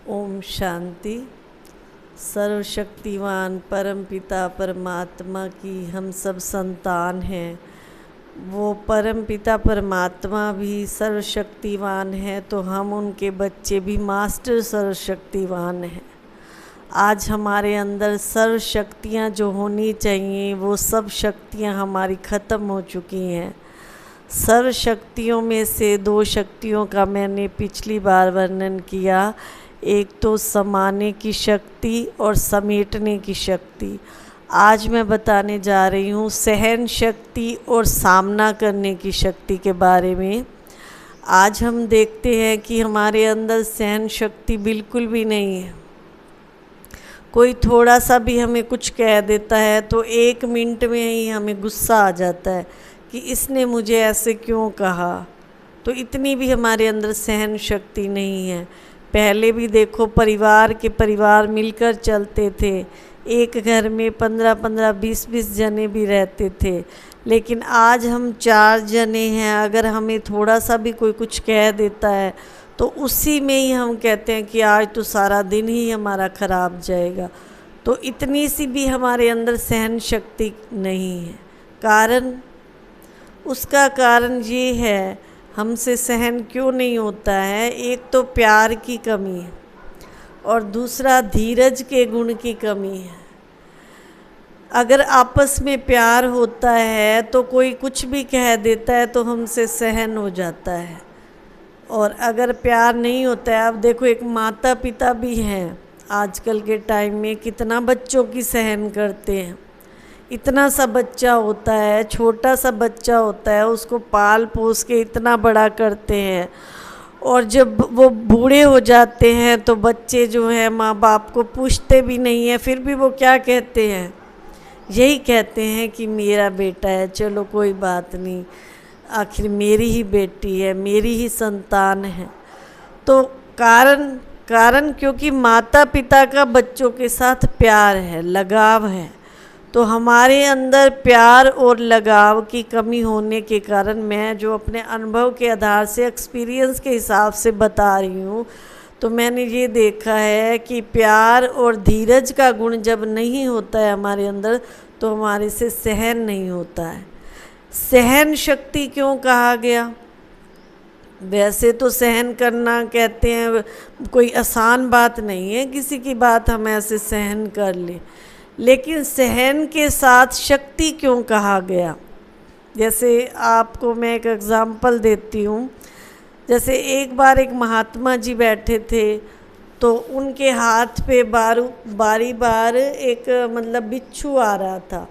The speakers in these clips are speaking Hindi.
ओम शांति। सर्वशक्तिवान परमपिता परमात्मा की हम सब संतान हैं। वो परमपिता परमात्मा भी सर्वशक्तिवान है, तो हम उनके बच्चे भी मास्टर सर्वशक्तिवान हैं। आज हमारे अंदर सर्व शक्तियाँ जो होनी चाहिए वो सब शक्तियाँ हमारी ख़त्म हो चुकी हैं। सर्व शक्तियों में से दो शक्तियों का मैंने पिछली बार वर्णन किया। एक तो समाने की शक्ति और समेटने की शक्ति। आज मैं बताने जा रही हूँ सहन शक्ति और सामना करने की शक्ति के बारे में। आज हम देखते हैं कि हमारे अंदर सहन शक्ति बिल्कुल भी नहीं है। कोई थोड़ा सा भी हमें कुछ कह देता है तो 1 मिनट में ही हमें गुस्सा आ जाता है कि इसने मुझे ऐसे क्यों कहा। तो इतनी भी हमारे अंदर सहन शक्ति नहीं है। पहले भी देखो, परिवार मिलकर चलते थे। एक घर में 15-15, 20-20 जने भी रहते थे। लेकिन आज हम 4 जने हैं। अगर हमें थोड़ा सा भी कोई कुछ कह देता है तो उसी में ही हम कहते हैं कि आज तो सारा दिन ही हमारा ख़राब जाएगा। तो इतनी सी भी हमारे अंदर सहन शक्ति नहीं है। उसका कारण ये है, हमसे सहन क्यों नहीं होता है। एक तो प्यार की कमी है और दूसरा धीरज के गुण की कमी है। अगर आपस में प्यार होता है तो कोई कुछ भी कह देता है तो हमसे सहन हो जाता है। और अगर प्यार नहीं होता है, अब देखो एक माता पिता भी हैं आजकल के टाइम में, कितना बच्चों की सहन करते हैं। इतना सा बच्चा होता है, छोटा सा बच्चा होता है, उसको पाल पोस के इतना बड़ा करते हैं। और जब वो बूढ़े हो जाते हैं तो बच्चे जो हैं माँ बाप को पूछते भी नहीं हैं, फिर भी वो क्या कहते हैं, यही कहते हैं कि मेरा बेटा है, चलो कोई बात नहीं, आखिर मेरी ही बेटी है, मेरी ही संतान है। तो कारण क्योंकि माता पिता का बच्चों के साथ प्यार है, लगाव है। तो हमारे अंदर प्यार और लगाव की कमी होने के कारण, मैं जो अपने अनुभव के आधार से, एक्सपीरियंस के हिसाब से बता रही हूँ, तो मैंने ये देखा है कि प्यार और धीरज का गुण जब नहीं होता है हमारे अंदर तो हमारे से सहन नहीं होता है। सहन शक्ति क्यों कहा गया? वैसे तो सहन करना कहते हैं कोई आसान बात नहीं है, किसी की बात हम ऐसे सहन कर ले। लेकिन सहन के साथ शक्ति क्यों कहा गया? जैसे आपको मैं एक एग्ज़ाम्पल देती हूँ। जैसे एक बार एक महात्मा जी बैठे थे तो उनके हाथ पे बारी बार एक बिच्छू आ रहा था।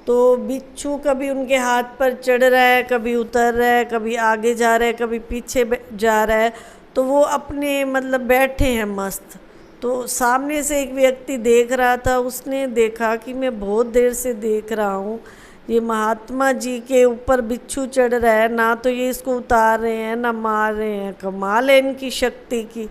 तो बिच्छू कभी उनके हाथ पर चढ़ रहा है, कभी उतर रहा है, कभी आगे जा रहा है, कभी पीछे जा रहा है। तो वो अपने बैठे हैं मस्त। तो सामने से एक व्यक्ति देख रहा था, उसने देखा कि मैं बहुत देर से देख रहा हूँ ये महात्मा जी के ऊपर बिच्छू चढ़ रहा है, ना तो ये इसको उतार रहे हैं ना मार रहे हैं। कमाल है इनकी शक्ति की।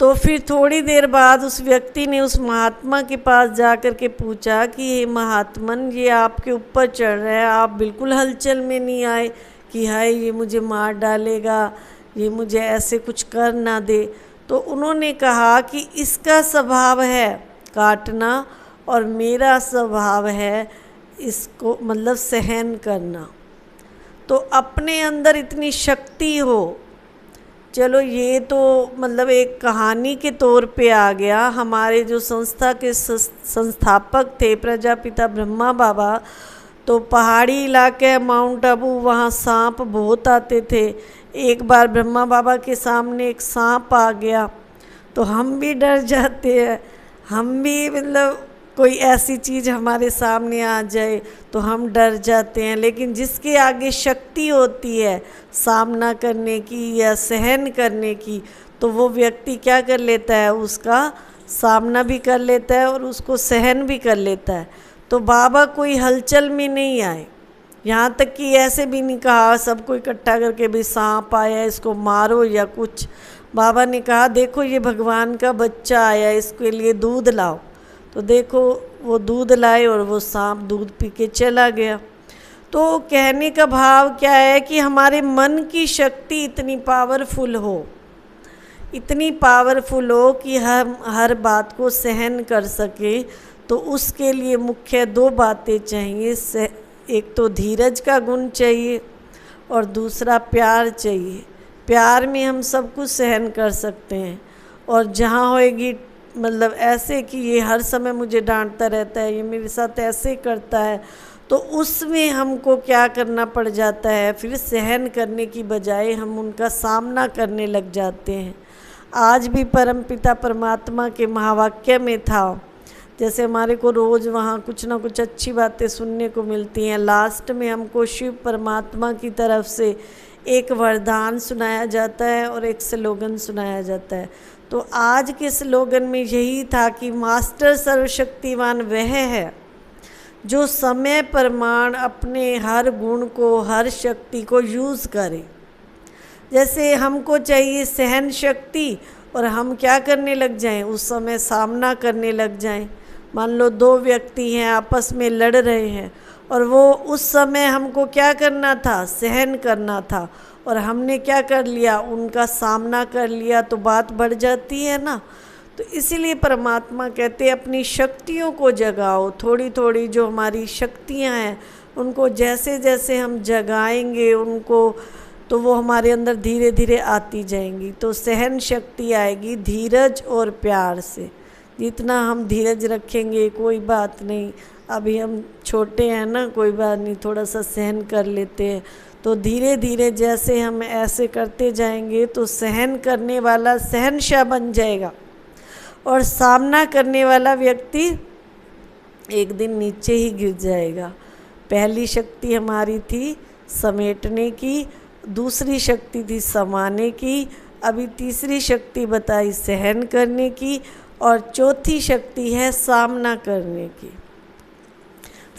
तो फिर थोड़ी देर बाद उस व्यक्ति ने उस महात्मा के पास जा कर के पूछा कि ये महात्मन, ये आपके ऊपर चढ़ रहा है, आप बिल्कुल हलचल में नहीं आए कि हाय ये मुझे मार डालेगा, ये मुझे ऐसे कुछ कर ना दे। तो उन्होंने कहा कि इसका स्वभाव है काटना और मेरा स्वभाव है इसको सहन करना। तो अपने अंदर इतनी शक्ति हो, चलो ये तो एक कहानी के तौर पे आ गया। हमारे जो संस्था के संस्थापक थे प्रजापिता ब्रह्मा बाबा, तो पहाड़ी इलाके माउंट आबू, वहाँ सांप बहुत आते थे। एक बार ब्रह्मा बाबा के सामने एक सांप आ गया तो हम भी डर जाते हैं। हम भी कोई ऐसी चीज़ हमारे सामने आ जाए तो हम डर जाते हैं। लेकिन जिसके आगे शक्ति होती है सामना करने की या सहन करने की, तो वो व्यक्ति क्या कर लेता है, उसका सामना भी कर लेता है और उसको सहन भी कर लेता है। तो बाबा कोई हलचल में नहीं आए, यहाँ तक कि ऐसे भी नहीं कहा सबको इकट्ठा करके भी सांप आया इसको मारो या कुछ। बाबा ने कहा देखो ये भगवान का बच्चा आया, इसके लिए दूध लाओ। तो देखो वो दूध लाए और वो सांप दूध पी के चला गया। तो कहने का भाव क्या है कि हमारे मन की शक्ति इतनी पावरफुल हो इतनी पावरफुल हो कि हम हर बात को सहन कर सके। तो उसके लिए मुख्य 2 बातें चाहिए। एक तो धीरज का गुण चाहिए और दूसरा प्यार चाहिए। प्यार में हम सब कुछ सहन कर सकते हैं। और जहाँ होएगी मतलब ऐसे कि ये हर समय मुझे डांटता रहता है, ये मेरे साथ ऐसे करता है, तो उसमें हमको क्या करना पड़ जाता है, फिर सहन करने की बजाय हम उनका सामना करने लग जाते हैं। आज भी परमपिता परमात्मा के महावाक्य में था, जैसे हमारे को रोज़ वहाँ कुछ ना कुछ अच्छी बातें सुनने को मिलती हैं। लास्ट में हमको शिव परमात्मा की तरफ से एक वरदान सुनाया जाता है और एक स्लोगन सुनाया जाता है। तो आज के स्लोगन में यही था कि मास्टर सर्वशक्तिवान वह है जो समय प्रमाण अपने हर गुण को, हर शक्ति को यूज़ करे। जैसे हमको चाहिए सहन शक्ति, और हम क्या करने लग जाएं, उस समय सामना करने लग जाएं। मान लो 2 व्यक्ति हैं, आपस में लड़ रहे हैं, और वो उस समय हमको क्या करना था, सहन करना था, और हमने क्या कर लिया, उनका सामना कर लिया, तो बात बढ़ जाती है ना। तो इसीलिए परमात्मा कहते हैं अपनी शक्तियों को जगाओ। थोड़ी थोड़ी जो हमारी शक्तियां हैं उनको जैसे जैसे हम जगाएंगे उनको, तो वो हमारे अंदर धीरे धीरे आती जाएंगी। तो सहन शक्ति आएगी धीरज और प्यार से। जितना हम धीरज रखेंगे, कोई बात नहीं, अभी हम छोटे हैं ना, कोई बात नहीं, थोड़ा सा सहन कर लेते हैं। तो धीरे धीरे जैसे हम ऐसे करते जाएंगे तो सहन करने वाला सहनशाह बन जाएगा, और सामना करने वाला व्यक्ति एक दिन नीचे ही गिर जाएगा। पहली शक्ति हमारी थी समेटने की, दूसरी शक्ति थी समाने की, अभी तीसरी शक्ति बताई सहन करने की, और चौथी शक्ति है सामना करने की।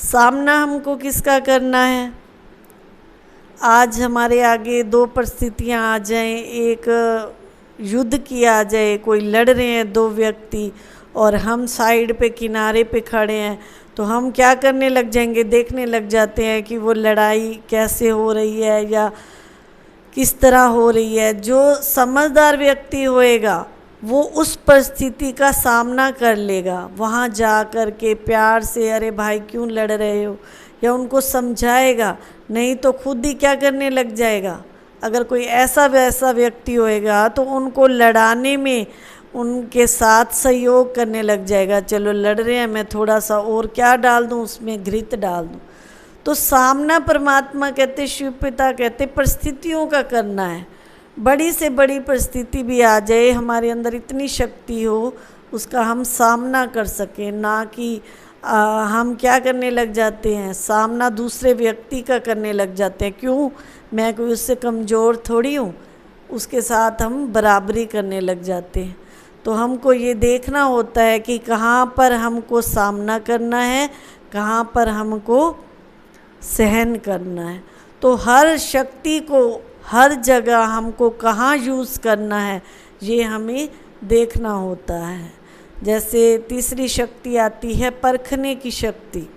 सामना हमको किसका करना है? आज हमारे आगे 2 परिस्थितियां आ जाएं, एक युद्ध की आ जाए, कोई लड़ रहे हैं 2 व्यक्ति और हम साइड पे किनारे पे खड़े हैं, तो हम क्या करने लग जाएंगे, देखने लग जाते हैं कि वो लड़ाई कैसे हो रही है या किस तरह हो रही है। जो समझदार व्यक्ति होएगा वो उस परिस्थिति का सामना कर लेगा, वहाँ जा कर के प्यार से अरे भाई क्यों लड़ रहे हो, या उनको समझाएगा। नहीं तो खुद ही क्या करने लग जाएगा। अगर कोई ऐसा वैसा व्यक्ति होएगा तो उनको लड़ाने में उनके साथ सहयोग करने लग जाएगा। चलो लड़ रहे हैं, मैं थोड़ा सा और क्या डाल दूं, उसमें घृत डाल दूं। तो सामना परमात्मा कहते, शिव पिता कहते परिस्थितियों का करना है। बड़ी से बड़ी परिस्थिति भी आ जाए, हमारे अंदर इतनी शक्ति हो उसका हम सामना कर सकें, ना कि हम क्या करने लग जाते हैं, सामना दूसरे व्यक्ति का करने लग जाते हैं। क्यों? मैं कोई उससे कमज़ोर थोड़ी हूँ, उसके साथ हम बराबरी करने लग जाते हैं। तो हमको ये देखना होता है कि कहाँ पर हमको सामना करना है, कहाँ पर हमको सहन करना है। तो हर शक्ति को हर जगह हमको कहाँ यूज़ करना है, ये हमें देखना होता है। जैसे तीसरी शक्ति आती है परखने की शक्ति।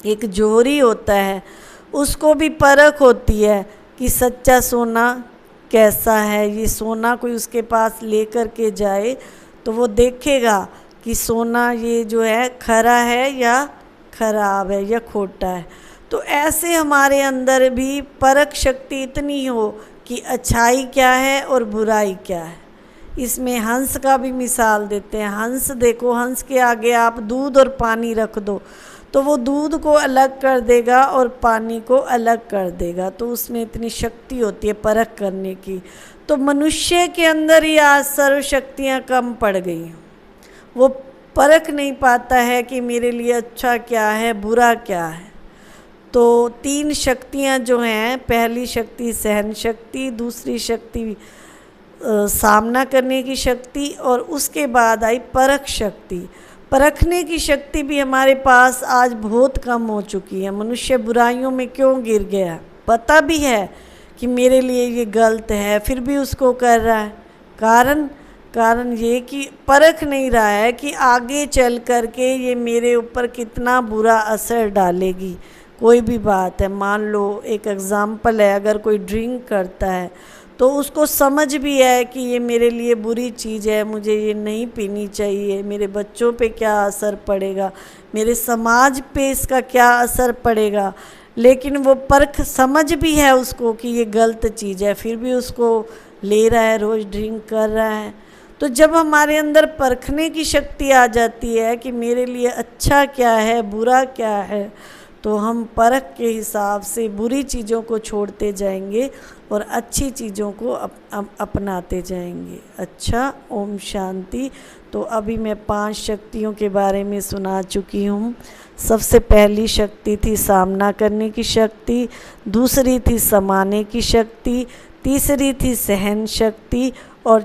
एक जोहरी होता है, उसको भी परख होती है कि सच्चा सोना कैसा है। ये सोना कोई उसके पास लेकर के जाए तो वो देखेगा कि सोना ये जो है खरा है या खराब है या खोटा है। तो ऐसे हमारे अंदर भी परख शक्ति इतनी हो कि अच्छाई क्या है और बुराई क्या है। इसमें हंस का भी मिसाल देते हैं। हंस देखो, हंस के आगे आप दूध और पानी रख दो तो वो दूध को अलग कर देगा और पानी को अलग कर देगा। तो उसमें इतनी शक्ति होती है परख करने की। तो मनुष्य के अंदर ही आज सर्व शक्तियाँ कम पड़ गई हैं। वो परख नहीं पाता है कि मेरे लिए अच्छा क्या है, बुरा क्या है। तो 3 शक्तियाँ जो हैं, पहली शक्ति सहन शक्ति, दूसरी शक्ति सामना करने की शक्ति, और उसके बाद आई परख शक्ति। परखने की शक्ति भी हमारे पास आज बहुत कम हो चुकी है। मनुष्य बुराइयों में क्यों गिर गया, पता भी है कि मेरे लिए ये गलत है, फिर भी उसको कर रहा है। कारण ये कि परख नहीं रहा है कि आगे चल कर के ये मेरे ऊपर कितना बुरा असर डालेगी। कोई भी बात है, मान लो एक एग्ज़ाम्पल है, अगर कोई ड्रिंक करता है तो उसको समझ भी है कि ये मेरे लिए बुरी चीज़ है, मुझे ये नहीं पीनी चाहिए, मेरे बच्चों पे क्या असर पड़ेगा, मेरे समाज पे इसका क्या असर पड़ेगा, लेकिन वो परख समझ भी है उसको कि ये गलत चीज़ है, फिर भी उसको ले रहा है, रोज़ ड्रिंक कर रहा है। तो जब हमारे अंदर परखने की शक्ति आ जाती है कि मेरे लिए अच्छा क्या है, बुरा क्या है, तो हम परख के हिसाब से बुरी चीज़ों को छोड़ते जाएंगे और अच्छी चीज़ों को अपनाते जाएंगे। अच्छा, ओम शांति। तो अभी मैं 5 शक्तियों के बारे में सुना चुकी हूँ। सबसे पहली शक्ति थी सामना करने की शक्ति, दूसरी थी समाने की शक्ति, तीसरी थी सहन शक्ति और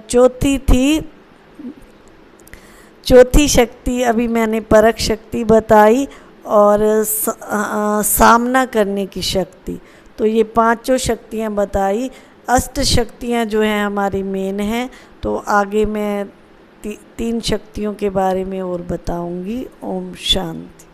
चौथी शक्ति अभी मैंने परख शक्ति बताई और सामना करने की शक्ति। तो ये 5 शक्तियाँ बताई। अष्ट शक्तियाँ जो हैं हमारी मेन हैं, तो आगे मैं 3 शक्तियों के बारे में और बताऊंगी। ओम शांति।